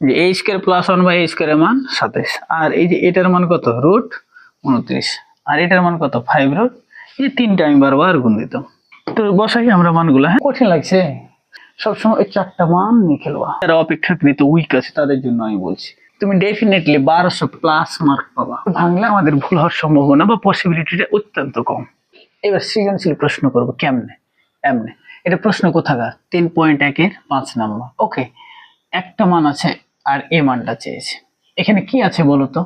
যে a square plus 1 by a স্কয়ারের মান 27, আর এই যে এটার মান কত রুট 29, আর এটার মান কত 5 রুট, এই তিনটা আমি বারবার গুণ দিতাম। তো বসাই আমরা মানগুলো। হ্যাঁ, কঠিন লাগছে? সবসময় এই চারটা মান নিয়ে খেলবা। যারা অপেক্ষাকৃত উইক আছে তাদের জন্য আমি বলছি, তুমি ডেফিনেটলি 1200 প্লাস মার্ক পাবা। ভাঙলে আমাদের ভুল হওয়ার সম্ভাবনা বা পসিবিলিটিটা অত্যন্ত কম। এবার সৃজনশীল প্রশ্ন করব কেমনে? এমনে। এটা প্রশ্ন কোথাকার? 3.1 এর 5 নম্বর। ওকে, একটা মান আছে আর এ মানটা চেয়েছে। এখানে কি আছে বলো তো?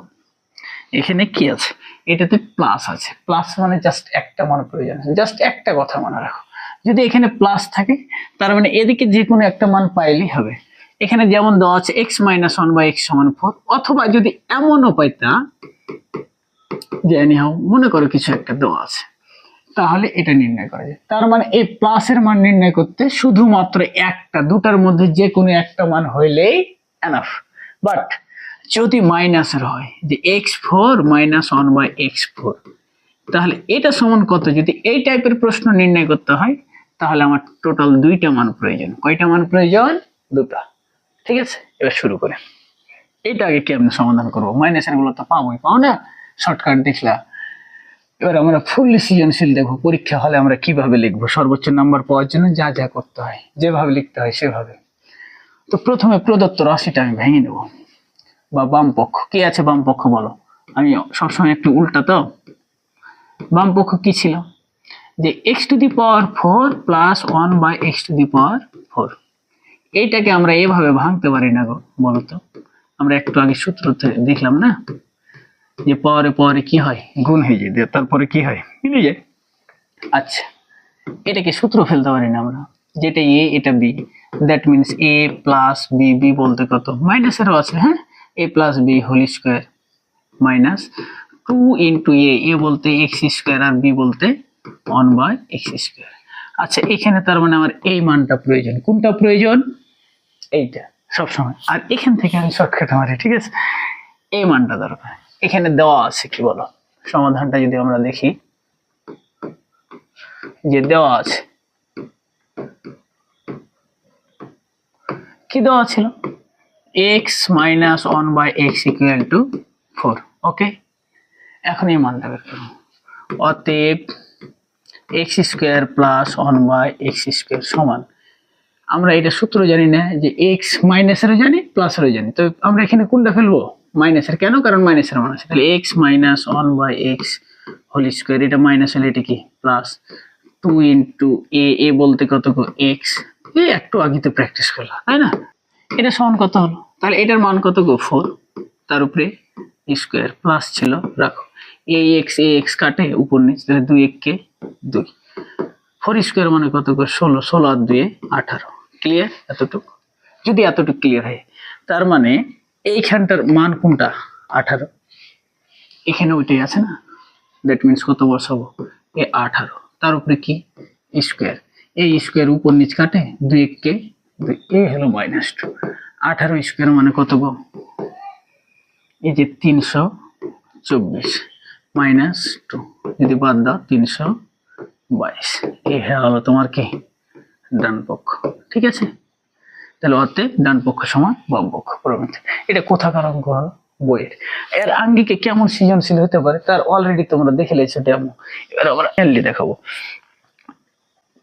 এখানে কি আছে? এটাতে প্লাস আছে। প্লাস মানে জাস্ট একটা মান প্রয়োজন আছে। জাস্ট একটা কথা মনে রাখো, যদি এখানে প্লাস থাকে তার মানে এদিকে যে কোনো একটা মান পাইলেই হবে। এখানে যেমন দেওয়া আছে x - 1 বাই x সমান 4, অথবা যদি এমনও পাইতা যে এনিহাউ মনে করো কিছু একটা দেওয়া আছে, তাহলে এটা নির্ণয় করা যায়। তার মানে এই প্লাসের মান নির্ণয় করতে শুধুমাত্র একটা, দুটার মধ্যে যে কোনো একটা মান হইলেই এনাফ। বাট যদি মাইনাসের হয় যে x4 - 1 বাই x4, তাহলে এটা সমান কত? যদি এই টাইপের প্রশ্ন নির্ণয় করতে হয় তাহলে আমার টোটাল দুইটা মান প্রয়োজন। কয়টা মান প্রয়োজন? দুটা। ঠিক আছে, এবার শুরু করে এটা আগে কেমনে সমাধান করবো? মাইনাসের গুলো তো পাবোই, পাও না? শর্টকাট দেখলা। এবার আমরা ফুললি সৃজনশীল দেখবো পরীক্ষা হলে আমরা কিভাবে লিখবো সর্বোচ্চ নাম্বার পাওয়ার জন্য যা যা করতে হয়, যেভাবে লিখতে হয় সেভাবে। তো প্রথমে প্রদত্ত রাশিটা আমি ভেঙে নেব, বা বাম পক্ষ কি আছে? বাম পক্ষ বলো, আমি সবসময় একটু উল্টা তো। বাম পক্ষ কি ছিল? যে x⁴ প্লাস 1 বাই x⁴। এইটাকে আমরা এভাবে ভাঙতে পারি না গো, বলতো? আমরা একটু আগে সূত্র দেখলাম না যে পাওয়ারে পাওয়ারে কি হয়? গুণ হয়ে যায়, তারপরে কি হয়? মিলে যায়। আচ্ছা, এটাকে সূত্র ফেলতে পারি না আমরা, যেটা a এটা b, that means a plus b, b বলতে কত? মাইনাসেরও আছে। হ্যাঁ, a plus b whole square minus 2 into a বলতে x স্কোয়ার আর b বলতে 1 বাই x স্কোয়ার। আচ্ছা, এখানে তার মানে আমার এই মানটা প্রয়োজন। কোনটা প্রয়োজন? এইটা সবসময়। আর এখান থেকে আমি শর্টকাট মারি, ঠিক আছে? এই মানটা দরকার। এখানে দেওয়া আছে কি বলো? সমাধানটা যদি আমরা দেখি, যে দেওয়া আছে কি দেওয়া ছিল? x - 1 by x = 4। ওকে, এখন এই মানটা বের করব। অতএব x² প্লাস 1 বাই x² সমান, আমরা এটা সূত্র জানি না যে x মাইনাসেরও জানি প্লাসেরও জানি, তো আমরা এখানে কোনটা ফেলবো? মাইনাসের। কেন? কারণ মাইনাসের মান আছে। তাহলে x - 1 by x whole square, এটা মাইনাস হলে এটা কি প্লাস 2 ইন্টু a বলতে কত গো? x। এই একটু আগে তো প্র্যাকটিস করলাম, তাই না? এটা সমান কত হলো? তাহলে এটার মান কত গো? 4। তার উপরে স্কয়ার প্লাস ছিল, রাখো। ax কাটে উপর নিচ, তাহলে 2 1 কে 2। 4 স্কয়ার মানে কত গো? 16। 16 আর 2 18। ক্লিয়ার? এতটুকু যদি এতটুকু ক্লিয়ার হয়, তার মানে এইখানটার মান কোনটা? 18। এখানে ওইটাই আছে না, দ্যাট মিনস কত বসাবো? এ 18, তার উপরে কি? স্কয়ার। এই স্কয়ার উপর নিচ কাটে, 2 1 কে 2, এ হলো -2। 18 স্কয়ার মানে কত গো? এই যে 324 -2, যদি বাদ দাও 322। এই হলো তোমার কি? ডান পক্ষ। ঠিক আছে, তাহলে অতএব ডান পক্ষ সমান বাম পক্ষ প্রমিত। এটা কোথাকার অঙ্ক? বইয়ের। এর আঙ্গিকে কেমন সৃজনশীল হতে পারে তার অলরেডি তোমরা দেখে লেছো ডেমো। এবার আমরা মেনলি দেখাবো।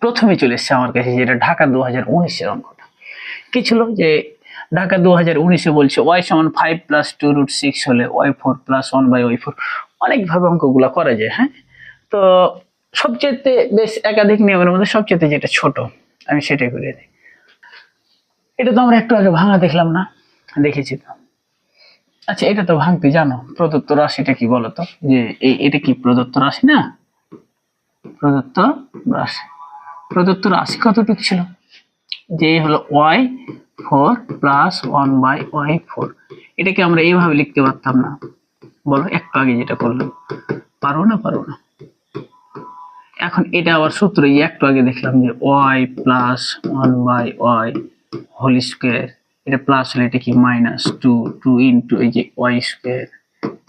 প্রথমে চলে এসছে আমার কাছে যেটা ঢাকা 2019 এর অঙ্কটা। কি ছিল? যে ঢাকা 2019-এ বলছে y সমান 5 প্লাস 2√6 হলে y4 প্লাস 1 বাই y4। অনেকভাবে অঙ্কগুলো করা যায়। হ্যাঁ, তো সবচেয়ে বেশ একাধিক নিয়মের মধ্যে সবচেয়ে যেটা ছোট আমি সেটাই করে দিই। এটা তো আমরা একটু আগে ভাঙা দেখলাম না? দেখেছি তো। আচ্ছা, এটা তো ভাঙতে জানো। প্রদত্ত রাশিটা কি বলতো? যে এটা কি প্রদত্ত রাশি না? প্রদত্ত রাশি। প্রদত্ত রাশি কতটুকু ছিল? যে হলো y4 প্লাস 1 বাই y4। এটাকে আমরা এইভাবে লিখতে পারতাম না? বলো, একটু আগে যেটা করলাম। পারো না? পারো না? এখন এটা আবার সূত্র একটু আগে দেখলাম যে y plus 1 by y whole square, এটা প্লাস হলে এটা কি -2 ইন্টু এই যে y square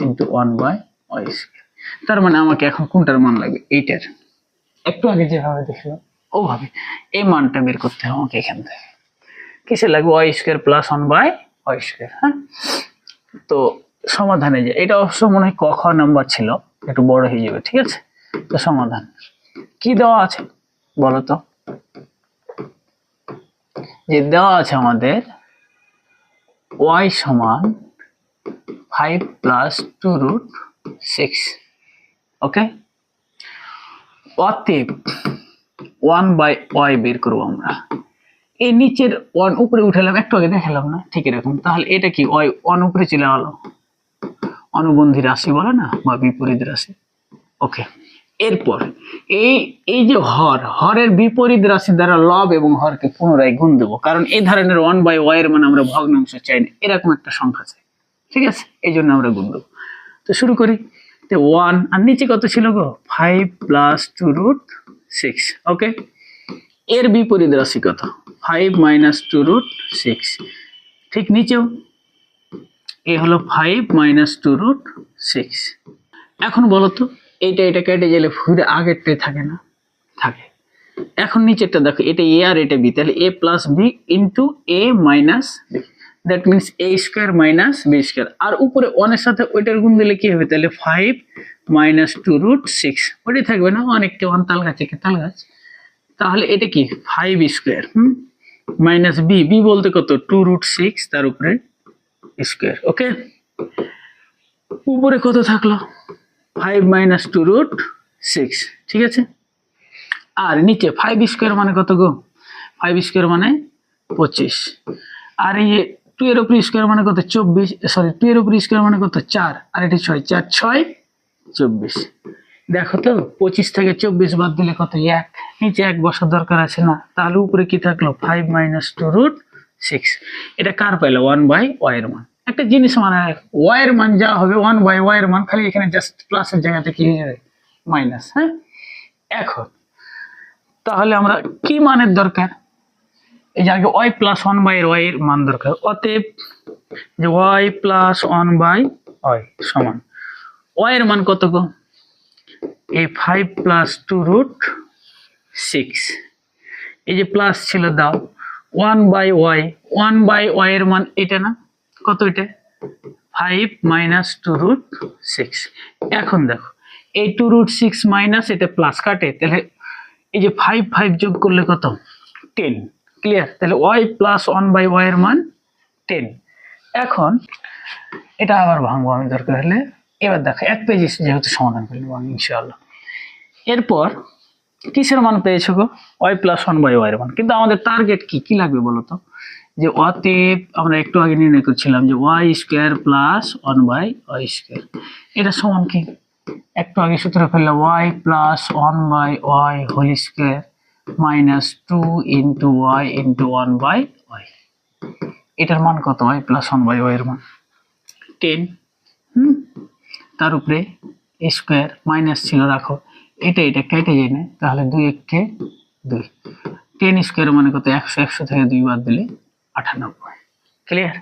into 1 by y square. তার মানে আমাকে এখন কোনটার মান লাগবে? এইটার। একটু আগে যেভাবে দেখলাম ওভাবে এই মানটা বের করতে হবে আমাকে। এখান থেকে কিসে লাগবে? y square plus 1 by y square. হ্যাঁ, তো সমাধানে যে এটা অবশ্য মনে হয় ক খ নাম্বার ছিল, একটু বড় হয়ে যাবে। ঠিক আছে, তো সমাধান কি দেওয়া আছে বলো তো? যে দেওয়া আছে আমাদের y সমান 5 প্লাস 2√6। ওকে, অতএব 1/y বের করবো আমরা। এই নিচের 1 উপরে উঠালাম, একটু আগে দেখালাম না, ঠিক এরকম। তাহলে এটা কি y 1 উপরে চলে গেল, অনুবন্ধী রাশি বলে না, বা বিপরীত রাশি। ওকে, এরপর এই এই যে হরের বিপরীত রাশি দ্বারা লব এবং হরকে পুনরায় গুণ দেবো, কারণ এই ধরনের 1/y এর মানে আমরা ভগ্নাংশ চাই না, এরকম একটা সংখ্যা চাই। ঠিক আছে, এই জন্য আমরা গুণ দেবো। তো শুরু করি। তো 1 আর নিচে কত ছিল গো, 5 প্লাস 2√6। ওকে, এর বিপরীত রাশি কত, 5 মাইনাস 2√6। ঠিক নিচেও এ হলো 5 মাইনাস 2√6। এখন বলো তো, এটা কেটে গেলে ফিরে আগেরটাই থাকে না, থাকে। এখন নিচেরটা দেখো, এটা এ আর এটা বি, তাহলে A plus B into A minus B, that means A square minus B square. আর উপরে ওয়ানের সাথে ওইটার গুণ দিলে কি হবে, তাহলে 5 মাইনাস 2√6, ওইটাই থাকবে না, অনেকটা ওয়ান তাল গাছ একে তাল গাছ। তাহলে এটা কি 5 স্কোয়ার মাইনাস বি, বি বলতে কত 2√6 তার উপরে স্কোয়ার। ওকে, উপরে কত থাকলো 5 মাইনাস 2√6। ঠিক আছে, আর নিচে 5 স্কোয়ার মানে কত গো, 5 স্কোয়ার মানে 25। আর এই 2 এর উপর স্কোয়ার মানে কত 24, সরি 2 এর উপর স্কোয়ার মানে কত 4, আর এটা 6, 4 6 24। দেখো তো 25 থেকে 24 বাদ দিলে কত 1, নিচে 1 বসার দরকার আছে না, তাহলে উপরে কি থাকলো 5 মাইনাস 2√6। এটা কার পাইলো, 1/y এর মান। একটা জিনিস মানে y এর মান যা হবে 1/y এর মান, খালি এখানে জাস্ট প্লাসের জায়গাতে কি হয়ে যাবে, মাইনাস। হ্যাঁ, এখন তাহলে আমরা কি মানের দরকার, এই যে আগে y প্লাস 1/y এর মান দরকার। অতএব যে y প্লাস 1/y সমান y এর মান কত গো, এই 5 প্লাস 2√6, এই যে প্লাস ছিল দাও 1/y এর মান এটা না, কত এটা 5 মাইনাস 2√6। এখন দেখো এই 2√6 মাইনাস এটা প্লাস কাটে, তাহলে এই যে 5 যোগ করলে কত 10। ক্লিয়ার, তাহলে y প্লাস 1/y এর মান 10। এখন এটা আবার ভাঙবো আমি দরকার হলে। এবার দেখো এক পেজে যেহেতু সমাধান করে নেবো আমি ইনশাআল্লাহ। এরপর কিসের মান পেয়েছো গো, y প্লাস 1/y এর মান। কিন্তু আমাদের টার্গেট কি লাগবে বলো তো, যে অতএব আমরা একটু আগে নির্ণয় করছিলাম যে y square plus 1/y square, এটা সমান কি, একটু আগে সূত্র ফেললাম y plus 1/y whole square minus 2 into y into 1/y। এটার মান কত, y প্লাস 1/y এর মান 10। তার উপরে স্কোয়ার মাইনাস ছিল, রাখো এটা কেটে যায় না, তাহলে 2 1 2, 10 স্কোয়ার মানে কত 100, 100 থেকে 2 বাদ দিলে 98। ক্লিয়ার,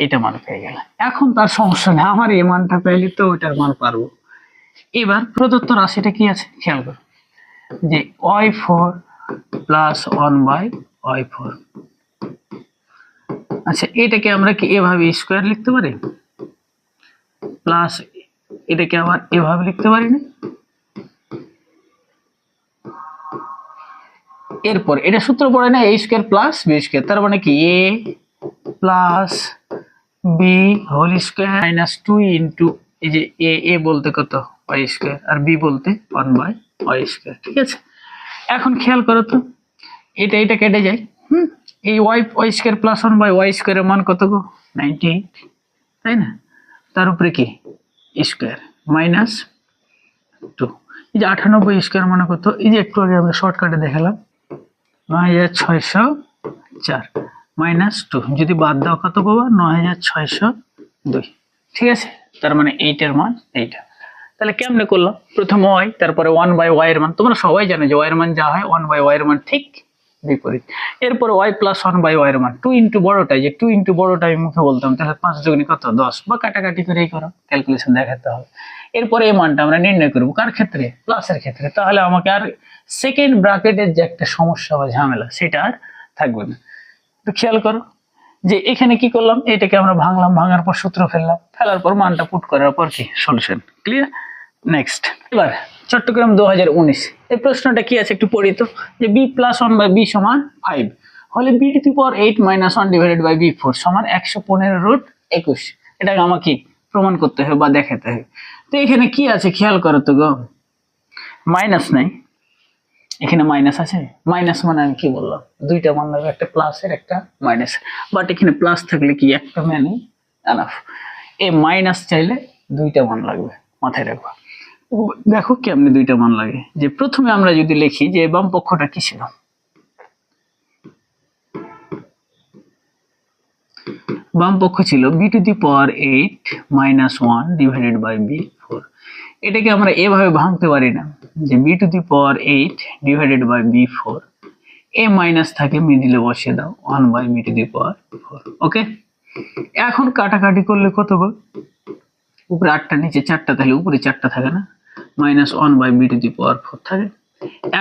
এটা মান পেয়ে গেল। এখন তার সমস্যা নেই, আমার এই মানটা পেলে তো ওইটার মান পারবো। এবার প্রদত্ত রাশিটা কি আছে খেয়াল করো, যে y4 প্লাস 1/y4। আচ্ছা, এটাকে আমরা কি এভাবে স্কোয়ার লিখতে পারি, প্লাস এটাকে আবার এভাবে লিখতে পারি না। এরপর এটা সূত্র পড়ে না, a square plus b square, তার মানে কি a plus b whole square minus 2 into এই যে a বলতে কত y স্কোয়ার আর b বলতে 1/y স্কোয়ার। ঠিক আছে, এখন খেয়াল করো তো, এটা কেটে যায়। এই y স্কোয়ার প্লাস 1/y স্কোয়ারের মান কত গো 98, তাই না? তার উপরে কি স্কোয়ার মাইনাস 2, এই যে 98 স্কোয়ার মানে কত, এই যে একটু আগে আমরা শর্টকাটে দেখালাম 9604 মাইনাস 2, যদি বাদ দাও কত পাবো 9602। ঠিক আছে, তার মানে এইটার মান এইটা। তাহলে কেমনে করলাম, প্রথমে y তারপরে 1/y এর মান, তোমরা সবাই জানো যে y এর মান যা হয় 1/y এর মান ঠিক বিপরীত। এরপর y প্লাস 1/y এর মান 2 ইন্টু বড়টা, যে 2 ইন্টু বড়টা আমি মুখে বলতাম, তাহলে 5 দুগুণে কত 10, বা কাটাকাটি করেই করো, ক্যালকুলেশন দেখাতে হবে। এরপরে এই মানটা আমরা নির্ণয় করবো কার ক্ষেত্রে, প্লাসের ক্ষেত্রে। তাহলে আমাকে আর সেকেন্ড ব্র্যাকেটের যে একটা সমস্যা বা ঝামেলা সেটা আর থাকবে না। তো খেয়াল করো যে এখানে কি করলাম, এটাকে আমরা ভাঙলাম, ভাঙার পর সূত্র ফেললাম, ফেলার পর মানটা পুট করার পর কি সলিউশন। ক্লিয়ার? নেক্সট, এবার চট্টগ্রাম 2019 এই প্রশ্নটা কি আছে একটু পড়ি তো। যে b + 1 / b = 5 হলে b⁸ 8 - 1 / b4 = 115√21। এটাকে আমাকে প্রমাণ করতে হবে বা দেখাতে হবে। তো এখানে কি আছে খেয়াল করো তো গো, মাইনাস নাই, এখানে মাইনাস আছে। মাইনাস মানে আমি কি বললাম, দুইটা মান লাগবে, একটা প্লাসের একটা মাইনাস। বাট এখানে প্লাস থাকলে কি একটা মানে এনাফ, এ মাইনাস চাইলে দুইটা মান লাগবে, মাথায় রাখবা। দেখো কেমনে দুইটা মান লাগে। যে প্রথমে আমরা যদি লিখি যে বাম পক্ষটা কি ছিল, বাম পক্ষ ছিল b⁸ 8 - 1 / b4। এটাকে আমরা এভাবে ভাঙতে পারি না যে b⁸ 8 / b4, এ মাইনাস থাকে মিডিলে বসিয়ে দাও 1/b⁴। ওকে, এখন কাটাকাটি করলে কত গো, উপরে 8টা নিচে 4টা, তাহলে উপরে 4টা থাকে না, -1/b⁴ থাকে।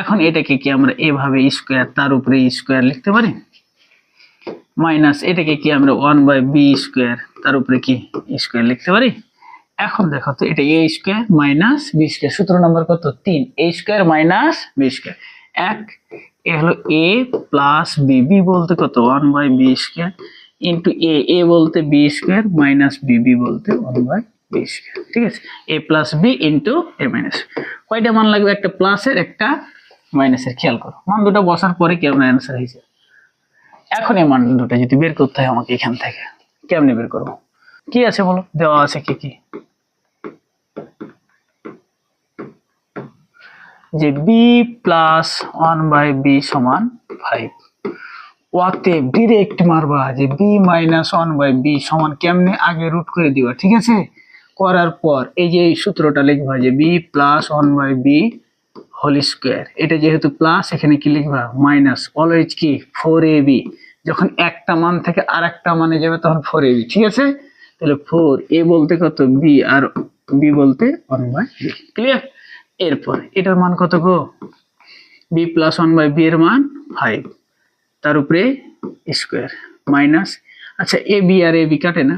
এখন এটাকে কি আমরা এভাবে স্কয়ার, তার উপরে স্কয়ার লিখতে পারি, মাইনাস এটাকে কি আমরা 1/b², তার উপরে কি স্কয়ার লিখতে পারি। এখন দেখো তো, এটা a² - b², সূত্র নাম্বার কত 3, a² - b², 1 এ হলো a প্লাস b, b বলতে কত 1/b² ইন্টু a বলতে b² মাইনাস b বলতে 1/b²। ঠিক আছে, a plus b into a minus. কয়টা মান লাগবে, একটা প্লাসের একটা মাইনাসের। খেয়াল করো, মান দুটো বসার পরে কি আমরা অ্যান্সার হয়েছে। এখন এই মান দুটো যদি বের করতে হয় আমাকে এখান থেকে, কেমনে বের করবো, কি আছে বলো, দেওয়া আছে কি কি, যে b + 1/b = 5। ওয়াতে ডিরেক্ট মারবা যে b - 1/b = কেমনে, আগে রুট করে দিবা। ঠিক আছে, করার পর এই যে এই সূত্রটা লিখবা যে b + 1/b হোল²। এটা যেহেতু প্লাস, এখানে কি লিখবা মাইনাস, অলওয়েজ কি 4ab, যখন একটা মান থেকে আরেকটা মানে যাবে তখন 4ab। ঠিক আছে, তাহলে 4a বলতে কত b, আর b বলতে 1/b। ক্লিয়ার? এরপর এটার মান কত গো, b + 1/b এর মান 5, তার উপরে স্কয়ার মাইনাস, আচ্ছা ab আর ab কাটে না,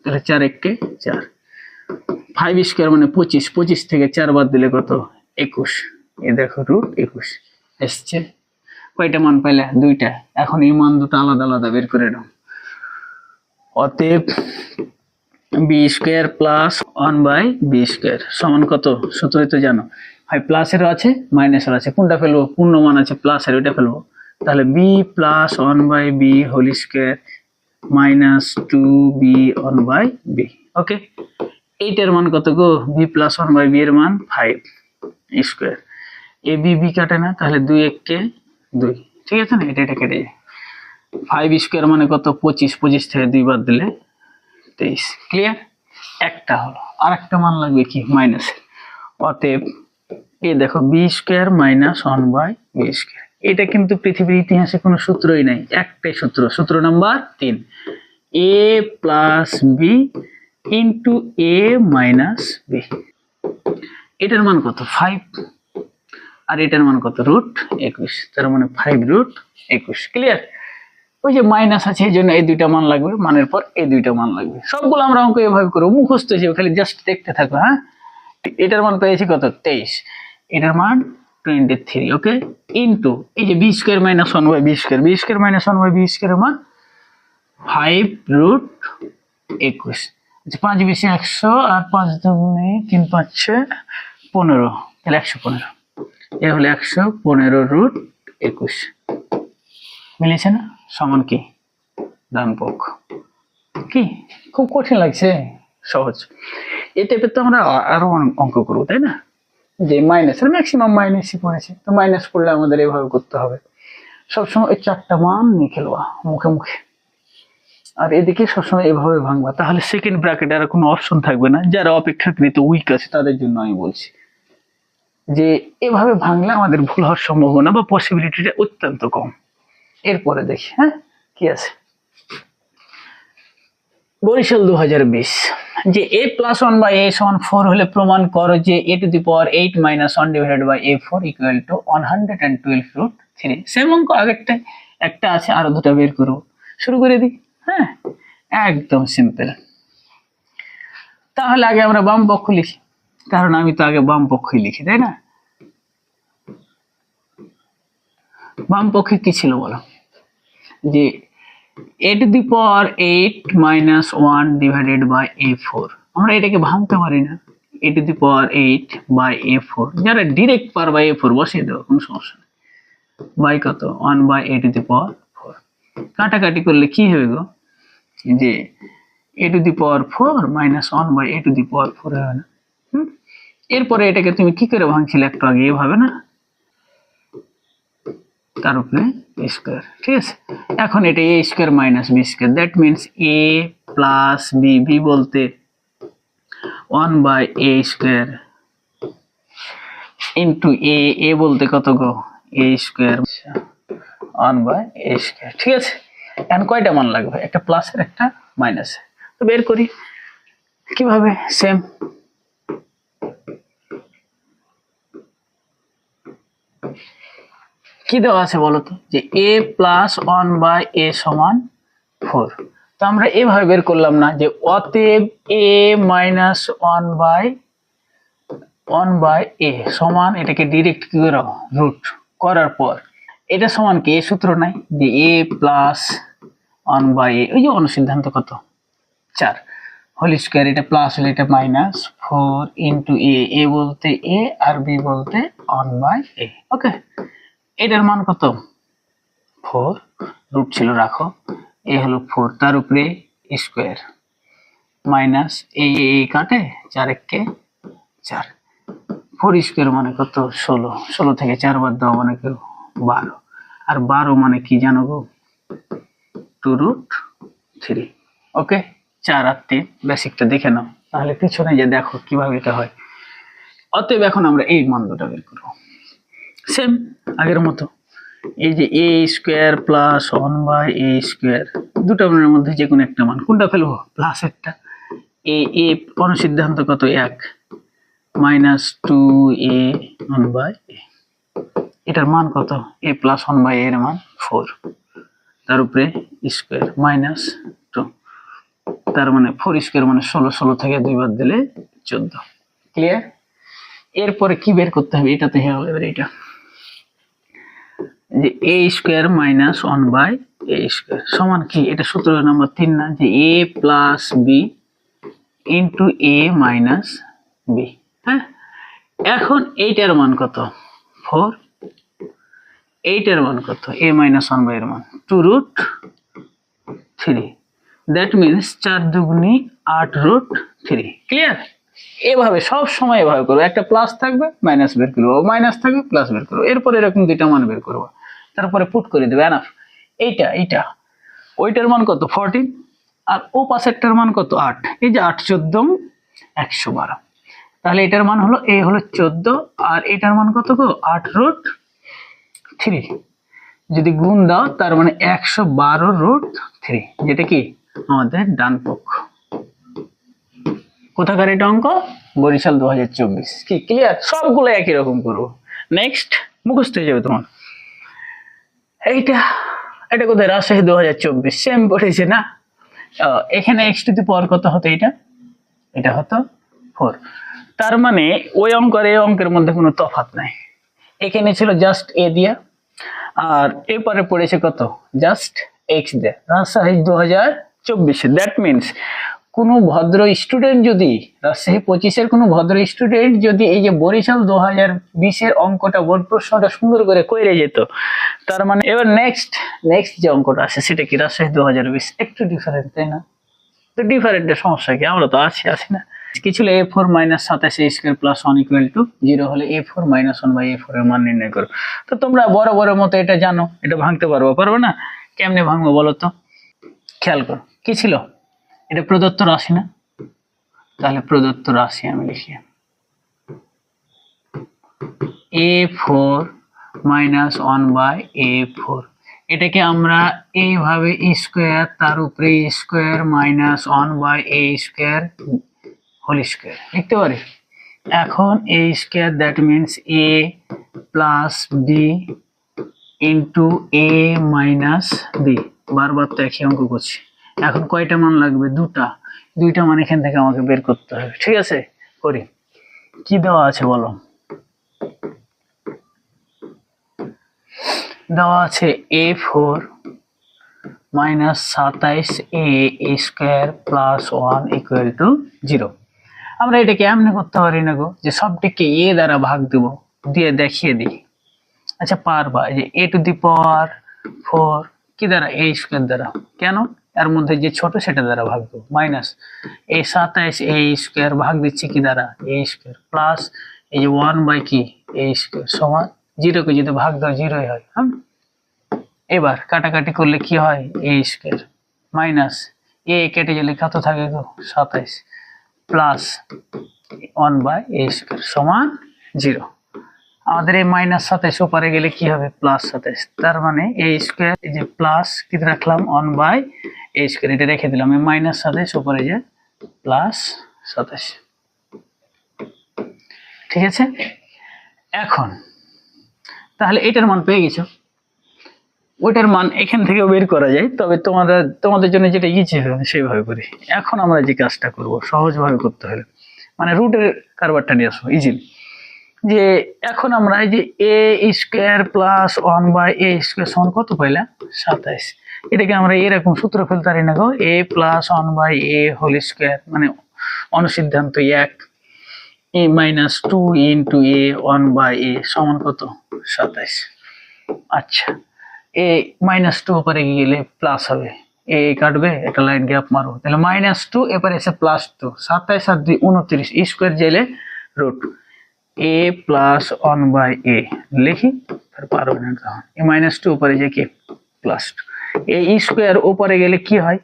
তাহলে 4 × 1 = 4, 5² মানে 25, 25 থেকে 4 বাদ দিলে কত 21। এই দেখো √21 এসছে। কয়টা মান পাইলা, দুইটা। এখন এই মান দুটো আলাদা আলাদা বের করে নাও। অতএব b² + 1/b² সমান কত, সূত্রই তো জানো, হয় প্লাসেরও আছে মাইনাসেরও আছে, কোনটা ফেলবো, পূর্ণ মান আছে প্লাসের, ওইটা ফেলবো। তাহলে b + 1/b হোল² minus 2b 1/b। ওকে, এইটার মান কত গো, b + 1/b এর মান 5², a b কাটে না, তাহলে 2 × 1 = 2। ঠিক আছে না, এটা কেটে যায়। 5² মানে কত 25, 25 থেকে 2 বাদ দিলে 23। ক্লিয়ার? একটা হলো, আর একটা মান লাগবে কি মাইনাস। অতএব এই দেখো b² - 1/b²। এটা কিন্তু পৃথিবীর ইতিহাসে কোনো সূত্রই নাই, একটাই সূত্র, সূত্র number 3, a + b into a - b। এটার মান কত 5, আর এটার মান কত √21, তার মানে 5√21। ক্লিয়ার? ওই যে মাইনাস আছে, এই জন্য এই দুইটা মান লাগবে, মানের পর এই দুইটা মান লাগবে। সবগুলো আমরা অঙ্ক এভাবে করবো, মুখস্থ হিসেবে খালি জাস্ট দেখতে থাকো। হ্যাঁ, এটার মান পেয়েছি কত 23, এটার মান 23। ওকে, ইন্টু এই যে b² - 1/b², b² - 1/b² এর মান 5√21। আচ্ছা, 5 × 20 = 100, আর 5 × 2 = 3 × 5 = 15, তাহলে 115। এ হলো 115√21। মিলেছে না? সমান কি ডান পক্ষ। কি খুব কঠিন লাগছে, সহজ। এই টাইপের তো আমরা আরো অঙ্ক করবো, তাই না? যে মাইনাসের ম্যাক্সিমাম মাইনাসই পড়েছে, তো মাইনাস পড়লে আমাদের এভাবে করতে হবে। সবসময় ওই 4টা মান নিয়ে খেলবা মুখে মুখে, আর এদিকে সবসময় এভাবে ভাঙবা, তাহলে সেকেন্ড ব্র্যাকেটে আর কোনো অপশন থাকবে না। যারা অপেক্ষাকৃত উইক আছে তাদের জন্য আমি বলছি যে এভাবে ভাঙলে আমাদের ভুল হওয়ার সম্ভাবনা বা পসিবিলিটিটা অত্যন্ত কম। এরপরে দেখি, হ্যাঁ কি আছে, বরিশাল 2020, যে a + 1/a = 4 হলে প্রমাণ করো যে a⁸ 8 - 1 / a4 = 112√3। সেম অঙ্ক আগেরটা একটা আছে, আরো দুটো বের করবো। শুরু করে দিই। হ্যাঁ, একদম সিম্পল। তাহলে আগে আমরা বাম পক্ষ লিখি, কারণ আমি তো আগে বাম পক্ষই লিখি, তাই না? বাম পক্ষে কি ছিল বলো, যে a⁸ -1 ডিভাইডেড বাই a4। আমরা এটাকে ভাঙতে পারি না, a⁸ যারা ডিরেক্ট পারবা a4 বসিয়ে দেবো, কোনো সমস্যা নেই। বাই কত, 1/a⁴। কাটাকাটি করলে কি হবে গো, যে a⁴ -1/a⁴ হবে না? এরপরে এটাকে তুমি কি করে ভাঙছিলে একটু আগে, এভাবে না, তার উপরে স্কয়ার, ঠিক আছে? এখন এটা a² - b², that means a plus b বলতে 1/a² ইন্টু এ বলতে কত গো, a² 1/a², ঠিক আছে? এখন কয়টা মান লাগবে, একটা প্লাসের একটা মাইনাসে, তো বের করি কিভাবে, সেম কি দেওয়া আছে বলো তো, যে a + 1/a = 4। তো আমরা এভাবে বের করলাম না, যে অতএব a - 1/a সমান, এটাকে ডিরেক্ট কি করো, রুট করার পর এটা সমান কি, এই সূত্র নাই, যে a + 1/a, ওই যে অনুসিদ্ধান্ত কত 4 হোল স্কয়ার, এটা প্লাস হলে এটা -4 ইন্টু a বলতে a আর b বলতে 1/a। ওকে, এটার মান কত 4, রুট ছিল রাখো, এ হলো 4, তার উপরে স্কয়ার মাইনাস এই কাটে 4 × 4, 4 স্কয়ার মানে কত 16, 16 থেকে 4 বাদ দাও মানে কি 12, আর 12 মানে কি জানো গো, 2√3। ওকে, 4 আর 3 বেসিকটা দেখে নাও, তাহলে পিছনে যে দেখো কিভাবে এটা হয়। অতএব এখন আমরা এই মান দুটো বের করব, সেম আগের মতো, এই যে a² + 1/a², দুটো মানের মধ্যে যে কোনো একটা মান, কোনটা ফেলবো, প্লাস একটা, এ অনুসিদ্ধান্ত কত 1 -2a 1/a, এটার মান কত, a + 1/a এর মান 4, তার উপরে স্কয়ার -2, তার মানে 4 স্কয়ার মানে 16, 16 থেকে 2 বাদ দিলে 14। ক্লিয়ার? এরপরে কি বের করতে হবে, এটাতে হয়ে গেল, এটা যে a² - 1/a² সমান কি, এটা সূত্র নাম্বার 3 না, যে a + b into a - b। হ্যাঁ, এখন এইটার মান কত 4, এইটার মান কত, a - 1/a এর মান 2√3, দ্যাট মিনস 4 দুগুণী 8√3। ক্লিয়ার? এভাবে সব সময় এভাবে করবো, একটা প্লাস থাকবে মাইনাস বের করবো, মাইনাস থাকবে প্লাস বের করবো, এরপর এরকম দুইটা মান বের করবো, তারপরে পুট করে দেবে, এনাফ। এইটা ওইটার মান কত 14, আর ও পাশেরটার মান কত 8, এই যে 8 14 112, তাহলে এটার মান হলো, এ হলো 14 আর এটার মান কত গো 8√3, যদি গুণ দাও তার মানে 112√3, যেটা কি আমাদের ডান পক্ষ। কোথাকার এটা অঙ্ক, বরিশাল 2024। কি ক্লিয়ার? সবগুলো একই রকম করবো। নেক্সট মুখস্থ হয়ে যাবে তোমার। এটা কোথায়, রাজশাহী 2024, সেম পড়েছে না? এখানে x⁴ কত হতো, এটা হতো 4, তার মানে ওই অঙ্ক আর এই অঙ্কের মধ্যে কোনো তফাৎ নাই, এখানে ছিল জাস্ট a দিয়া, আর এরপরে পড়েছে কত, জাস্ট x দিয়া। রাজশাহী 2024, দ্যাট মিনস কোনো ভদ্র স্টুডেন্ট যদি, রাজশাহী 25-এর কোনো ভদ্র স্টুডেন্ট যদি এই যে বরিশাল 2020-এর অঙ্কটা, বোর্ড প্রশ্নটা সুন্দর করে কইরে যেত, তার মানে এবার নেক্সট যে অঙ্কটা আছে সেটা কি রাজশাহী 2020, একটু ডিফারেন্ট, তাই না? তো ডিফারেন্টের সমস্যা কি, আমরা তো আছি না। কি ছিল, a4 - 27a² + 1 = 0 হলে a4 - 1/a4 এর মান নির্ণয় করো। তো তোমরা বড় মতো এটা জানো, এটা ভাঙতে পারবো না? কেমনে ভাঙবো বলো তো, খেয়াল করো, কি ছিল, এটা প্রদত্ত রাশি না, তাহলে প্রদত্ত রাশি আমি লিখি a4 - 1/a4, এটাকে আমরা এইভাবে স্কয়ার, তার উপরে স্কয়ার -1/a² হোল স্কয়ার লিখতে পারি। এখন a², that means a + b into a - b, বারবার তো একই অঙ্ক করছি, এখন কয়টা মান লাগবে? দুইটা মান এখান থেকে আমাকে বের করতে হবে। ঠিক আছে, করি। কি দেওয়া আছে বলো? দেওয়া আছে a4 minus 27a square plus 1 equal to 0। আমরা এটাকে এমনি করতে পারি না গো, যে সবটিকে এ দ্বারা ভাগ দেব, দিয়ে দেখিয়ে দিই। আচ্ছা পারবা, যে a টু দি পাওয়ার 4 কি দ্বারা? a স্কোয়ার দ্বারা। কেন? এর মধ্যে যে ছোট সেটা দ্বারা ভাগ দেবো। মাইনাস এই 27 a স্কোয়ার ভাগ দিচ্ছি কি দ্বারা? a স্কোয়ার প্লাস এই যে 1 বাই কি a স্কোয়ার সমান 0 কে যদি ভাগ দাও 0ই হয়। হ্যাঁ, এবার কাটাকাটি করলে কি হয়? a স্কোয়ার মাইনাস a কেটে গেলে কত থাকে গো? 27 প্লাস 1 বাই a স্কোয়ার সমান 0। আমাদের এই মাইনাস 27 উপরে গেলে কি হবে? প্লাস 27। তার মানে a স্কোয়ার, এই যে প্লাস কি রাখলাম 1 বাই a স্কোয়ার, এটা রেখে দিলাম। এই মাইনাস 27 উপরে যে প্লাস 27। ঠিক আছে, এখন তাহলে এটার মান পেয়ে গেছো। ওইটার মান এখান থেকেও বের করা যায়, তবে তোমাদের জন্য যেটা ইজি হবে সেইভাবে করি। এখন আমরা যে কাজটা করব সহজভাবে করতে হলে, মানে রুটের কারবারটা নিয়ে আসবো ইজিলি। যে এখন আমরা এই যে A square plus 1 by A square সমান কত পাইলাম? 27। এটাকে আমরা এরকম সূত্র ফেলতে পারি না গো, A plus 1 by A whole square, মানে অনুসিদ্ধান্ত 1, A minus 2 into A 1 by A সমান কত? 27। আচ্ছা, এ মাইনাস 2 উপরে গেলে প্লাস হবে, এ কাটবে, একটা লাইন গ্যাপ মারো, তাহলে মাইনাস 2 এবারে এসে প্লাস 2, 27 আর 2 29, স্কোয়ার জেলে রুট a প্লাস 1 বাই এ লিখি, তার পারবো না তখন। এ মাইনাস 2 উপরে যে কি প্লাস 2, এ স্কোয়ার উপরে গেলে কি হয়?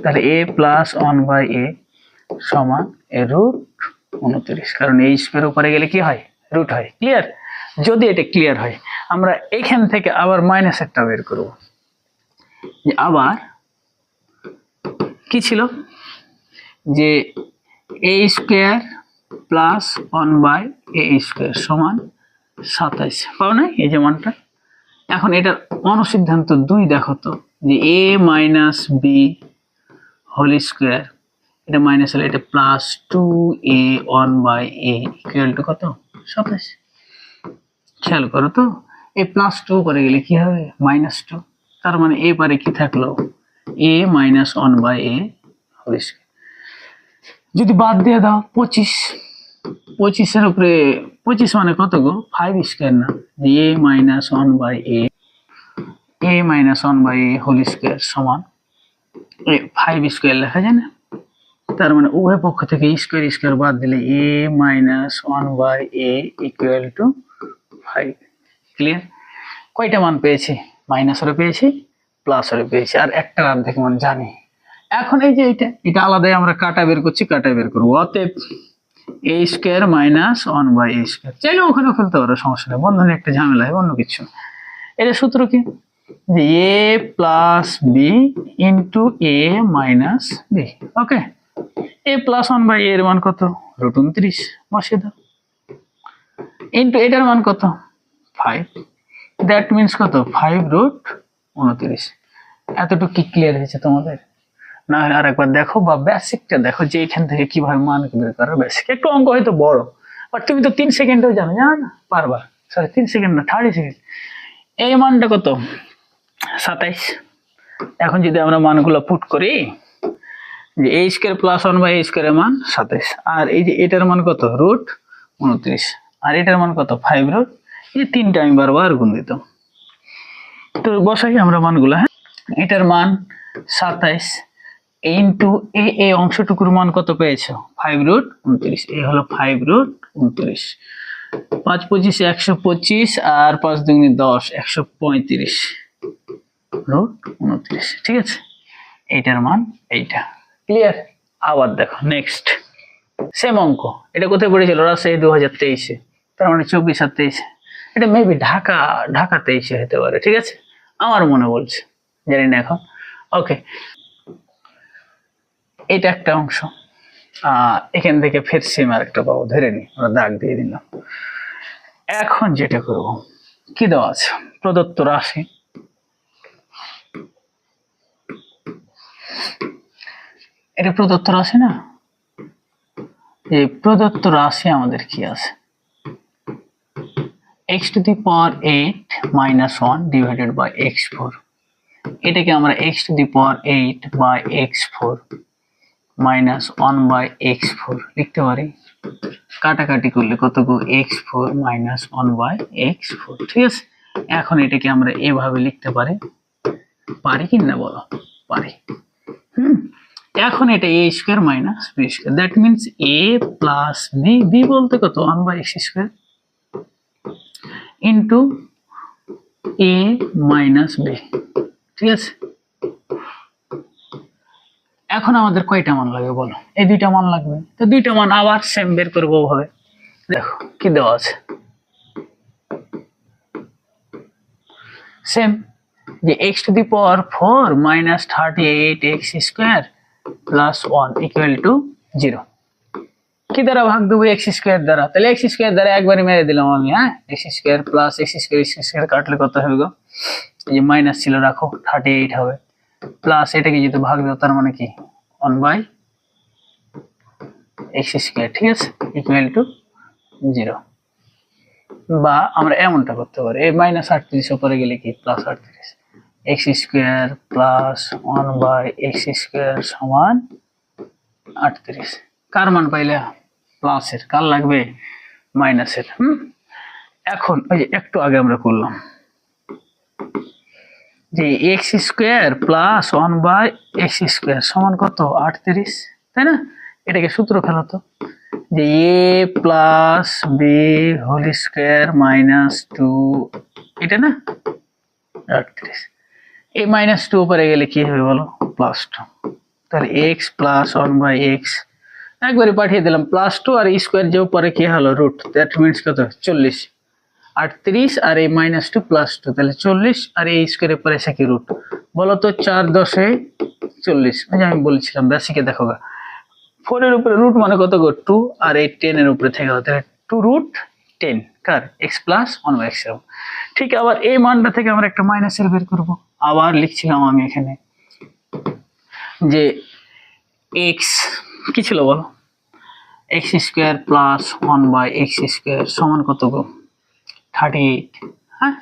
তাহলে a প্লাস 1 বাই এ সমান এ রুট 29, কারণ এই স্কোয়ার উপরে গেলে কি হয়? রুট হয়। ক্লিয়ার? যদি এটা ক্লিয়ার হয়, আমরা এখান থেকে আবার মাইনাস একটা বের করব। যে আবার কি ছিল? যে A square plus 1 by A square সমান 27। পাও না এই যে মানটা? এখন এটার অনুসিদ্ধান্ত 2 দেখো তো, যে a minus b whole square, এটা মাইনাস হলে এটা plus 2a 1 by A equal to কত? 27। খেয়াল করো তো, এই প্লাস 2 করে গেলে কি হবে? মাইনাস 2। তার মানে এ পারে কি থাকলো? a minus 1 by A whole square. যদি বাদ দিয়ে দাও 25, 25 এর উপরে 25 মানে কত গো? 5 স্কোয়ার না? A minus 1 by A, A minus 1 by A whole square সমান 5 স্কোয়ার লেখা যায় না? তার মানে উভয় পক্ষ থেকে স্কোয়ার স্কোয়ার বাদ দিলে A minus 1 by A equal to 5। Clear? কয়টা মান পেয়েছি? মাইনাসেরও পেয়েছি, প্লাসেরও পেয়েছি, আর একটা অর্ধেক মান জানি। এখন এই যে এটা আলাদাই আমরা কাটা বের করছি, কাটা বের করবো। অতএব A square minus 1 by A square, চাইলে ওখানেও ফেলতে পারো, সমস্যা নেই, বন্ধনে একটা ঝামেলা হয়, অন্য কিছু। এটা সূত্র কি? যে A plus B into A minus B. Okay, A plus 1 by এর মান কত? রুট 29, বসিয়ে দাও, ইন্টু এটার মান কত? 5। দ্যাট মিনস কত? 5 রুট 29। এতটুকু কি ক্লিয়ার হয়েছে তোমাদের? না হলে আরেকবার দেখো, বা বেসিকটা দেখো, যে এখান থেকে কিভাবে মান বের করা। বেসিক একটু অঙ্ক হয়তো বড়, বাট তুমি তো 3 সেকেন্ডেও জানো না? পারবা। সরি 3 সেকেন্ড না, 30 সেকেন্ড। এই মানটা কত? 27। এখন যদি আমরা মানগুলো পুট করি, যে এ স্কোয়ার প্লাস 1 বাই এ স্কোয়ারের মান 27, আর এই যে এটার মান কত? রুট 29, আর এটার মান কত? 5 রুট। এই তিনটা আমি বারবার গুণ দিতাম। তো বসাই আমরা মানগুলো। হ্যাঁ, এটার মান 27 ইন্টু এ অংশটুকুর মান কত পেয়েছো? 5 রুট 29। এই হলো 5 রুট 29। 5 25 125, আর 5 দুগুণে 10, 135 রুট 29। ঠিক আছে, এইটার মান এইটা। ক্লিয়ার? আবার দেখো নেক্সট সেম অঙ্ক। এটা কোথায় পড়েছিল? রাজশাহী 2023-এ। তার মানে 24 আর 23। এটা মেবি ঢাকা 23-এ হতে পারে। ঠিক আছে, আমার মনে বলছে, জানি না এখন। ওকে, এটা একটা অংশ। এখান থেকে ফের সেম আর একটা পাবো, ধরে নি, আমরা দাগ দিয়ে দিলাম। এখন যেটা করব, কি দেওয়া আছে? প্রদত্ত রাশি এটা প্রদত্ত রাশি না, এই প্রদত্ত রাশি আমাদের কি আছে, x⁴ minus 1 divided by x4, এটাকে আমরা x⁴ by x4 minus 1 by x4 লিখতে পারি। কাটাকাটি করলে কত গো, x4 minus 1 by x4, ঠিক আছে। এখন এটাকে আমরা এভাবে লিখতে পারি কি না বলো, পারি। এখন এটা a square minus b square, that means a plus b বলতে কত 1 by x square into a minus b, ঠিক আছে। এখন আমাদের কয়টা মান লাগবে বলো, এই দুইটা মান লাগবে, তো দুইটা মান আবার সেম বের করবো ওভাবে। দেখো কি দেওয়া আছে, সেম যে x⁴ minus 38x square plus 1 equal to 0, কি দ্বারা ভাগ দেবো, x স্কয়ার দ্বারা, তাহলে x স্কয়ার দ্বারা একবারে মেরে দিলাম আমি, হ্যাঁ, x square plus x square কাটলে কত হবে গো, এই যে মাইনাস ছিল রাখো 38 হবে, প্লাস এটাকে যদি ভাগ দাও তার মানে কি 1 বাই x স্কয়ার, ঠিক আছে, ইকুয়াল টু 0। বা আমরা এমনটা করতে পারি, এই মাইনাস 38 উপরে গেলে কি plus 38, x square plus 1 by x square সমান 38। কার মান পাইলে, প্লাসের, কার লাগবে মাইনাসের। এখন ওই যে একটু আগে আমরা করলাম যে x square plus 1 by x square সমান কত 38, তাই না। এটাকে সূত্র ফেলো তো, যে a plus b whole square minus 2, এটা না 38, এই মাইনাস 2 উপরে গেলে কি হবে বলো, প্লাস 2, তাহলে x প্লাস 1 বাই x একবারে পাঠিয়ে দিলাম প্লাস 2, আর স্কয়ার যে উপরে কি হলো রুট, দ্যাট মিন্স কত 40, 38 আর এই মাইনাস 2 প্লাস 2, তাহলে 40, আর এই স্কয়ারের পরে এসে কি রুট, বলো তো 4 10 40, আমি বলেছিলাম বেসিকে দেখো গা, 4 এর উপরে রুট মানে কত গো 2, আর এই 10 এর উপরে থেকে গেল, তাহলে 2 রুট 10 কার x প্লাস 1 বাই x। ঠিক, আবার এই মানটা থেকে আমরা একটা মাইনাসের বের করব, আবার লিখছিলাম আমি এখানে যে x কি ছিল বলো, x square plus 1 by x square সমান কত গো 38, হ্যাঁ।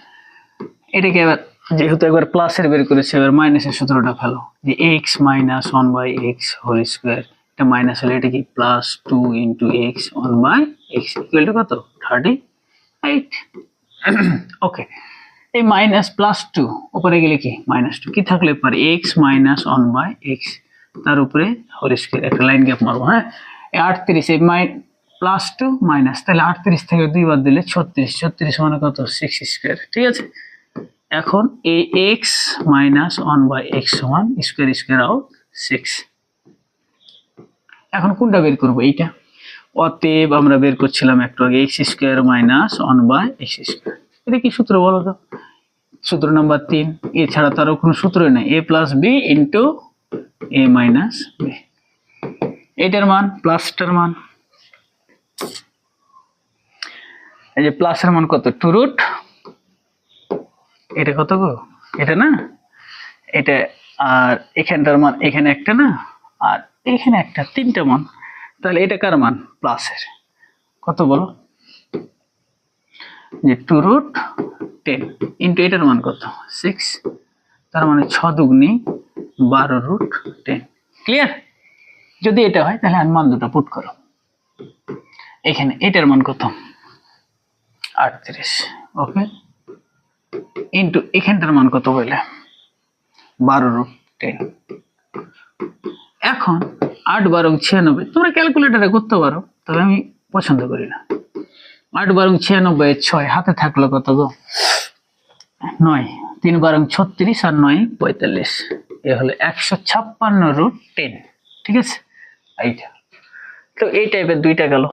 এটাকে এবার যেহেতু একবার প্লাসের বের করেছে, এবার মাইনাসের সূত্রটা ফেলো, যে x minus 1 by x whole square, এটা মাইনাস হলে এটা কি plus 2 into x 1 by x equal to কত 38। ওকে, এই মাইনাস প্লাস 2 উপরে গেলে কি মাইনাস 2, কি থাকলে পারে x মাইনাস 1 বাই x, তার উপরে হোল স্কয়ার, একটা লাইন গ্যাপ মারবো, হ্যাঁ। এই 38, এই প্লাস 2 মাইনাস, তাহলে 38 থেকে 2 বাদ দিলে 36 মানে কত 6 স্কয়ার, ঠিক আছে। এখন এই x মাইনাস 1 বাই x সমান স্কয়ার স্কয়ার আউট 6। এখন কোনটা বের করব, এইটা। অতএব আমরা বের করছিলাম একটু আগে x square minus 1 by x square, এটা কি সূত্র বলো তো, সূত্র নাম্বার 3, এছাড়া তারও কোনো সূত্রই নাই, a plus b into a minus b, এটার মান প্লাসটার মান, এই যে প্লাসের মান কত 2 রুট, এটা কত গো, এটা না, এটা, আর এখানটার মান এখানে একটা না, আর এখানে একটা, 3টা মান, তাহলে এটা কার মান প্লাসের, কত বলো, যে 2 রুট 10 ইন্টু এটার মান কত 6, তার মানে 6 দুগুনি 12 রুট 10, ক্লিয়ার। যদি এটা হয় তাহলে আর মান দুটো পুট করো, এখানে এটার মান কত 38, ওকে, ইন্টু এখানটার মান কত বলে 12 রুট 10। এখন 8 12 96, তোমরা ক্যালকুলেটরে করতে পারো, তবে আমি পছন্দ করি না। 8 12 96, 6 হাতে থাকলো কত গো 9, 3 12 36 আর 9 45, এ হলো 156 রুট 10, ঠিক আছে। এইটা তো এই টাইপের দুইটা গেল।